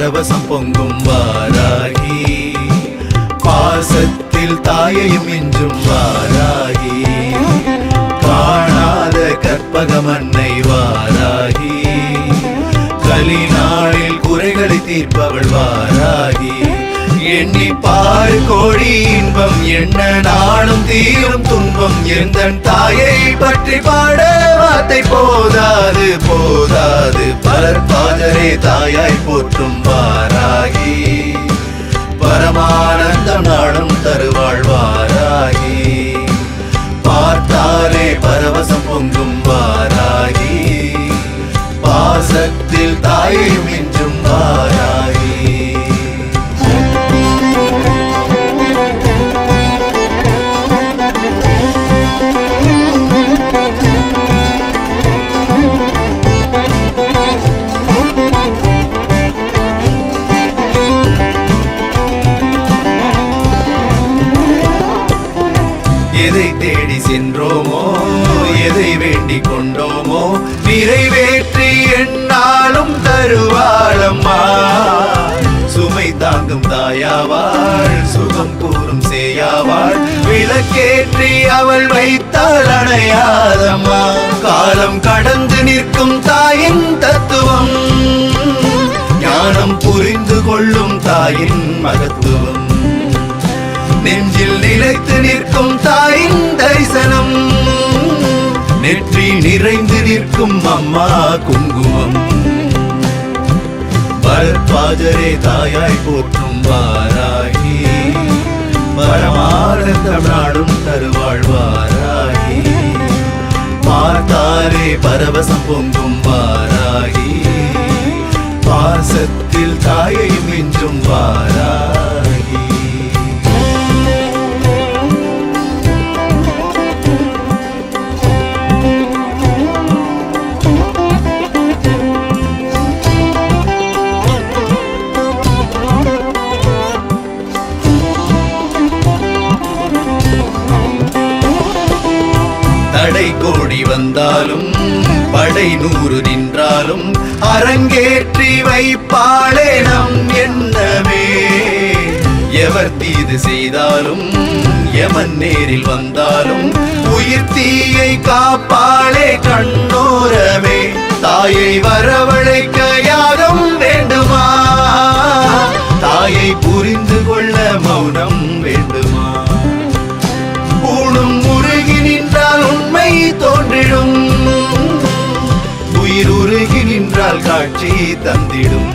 பரவசம் பொங்கும் வாராகி, பாசத்தில் தாயையும் இன்றும் வாராகி, காணாத கற்பகம் அன்னை வாராகி, கலிநாளில் குறைகளை தீர்ப்பவள் வாராகி, எண்ணி பாரு கோடி இன்பம் என்ன நாளும் தீரும் துன்பம் எந்தன் தாயை பற்றி பாட வார்த்தை போதாது போதாது. பலர் பாதரே தாயாய் போற்றும் வாராகி, பரமானந்தம் நாளும் தருவாள் வாராகி, பார்த்தாலே பரவசம் பொங்கும் வாராகி, பாசத்தில் தாயையும் இன்றும் வாராகி. எதை தேடி சென்றோமோ, எதை வேண்டிக் கொண்டோமோ, நிறைவேற்றி என்னாலும் தருவாளம்மா. சுமை தாங்கும் தாயாவாள், சுகம் கூறும் சேயாவாள், விளக்கேற்றி அவள் வைத்தாள் அணையாதம்மா. காலம் கடந்து நிற்கும் தாயின் தத்துவம், ஞானம் புரிந்து கொள்ளும் தாயின் மகத்துவம், நெஞ்சில் நிலைத்து நிற்கும் தாயின் தரிசனம், நெற்றி நிறைந்து நிற்கும் அம்மா குங்குமம். பரத்வாஜரே தாயாய் போற்றும் வாராகி, பரமானந்தம் நாடும் தருவாள் வாராகி, பார்த்தாலே பரவசம் பொங்கும் வாராகி, பாசத்தில் தாயையும் இன்றும் வாராகி. தடை கோடி வந்தாலும் படை 100 நின்றாலும் அரங்கேற்றி வைப்பாளே நம் எண்ணமே. எவர் தீது செய்தாலும் எமன் நேரில் வந்தாலும் உயிர் தீயை காப்பாளே கண்ணோரமே. தாயை வரவழைக்க யாகம் வேண்டுமா, தாயை புரிந்து கொள்ள மௌனம் வேண்டுமா. ஊனும் உருகி நின்றால் உண்மை தோன்றிடும், உயிர் உருகி நின்றால் காட்சி தந்திடும்.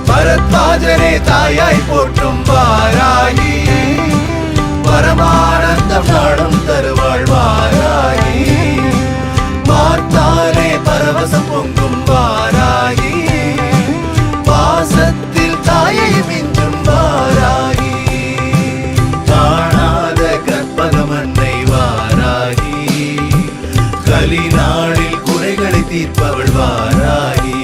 பரத்வாஜரே தாயாய் போற்றும் வாராகி, பரமானந்தம் நாடும் தருவாள் வாராகி, பார்த்தாலே பரவசம் பொங்கும் வாராகி, பாசத்தில் தாயையும் இன்றும் வாராகி, காணாத கற்பகம் அன்னை வாராகி, கலிநாளில் குறைகளை தீர்ப்பவள் வாராகி,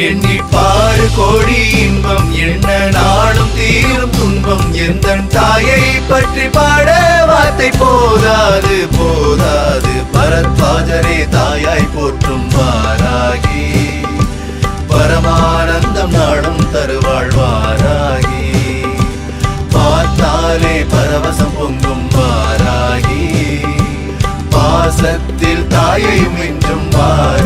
எண்ணி பாரு கோடி இன்பம் என்ன நாளும் தீரும் துன்பம் எந்தன் தாயை பற்றி பாட வார்த்தை போதாது போதாது. பரத்வாஜரே தாயாய் போற்றும் வாராகி, பரமானந்தம் நாடும் தருவாள் வாராகி, பார்த்தாலே பரவசம் பொங்கும் வாராகி, பாசத்தில் தாயையும் இன்றும் வாராகி.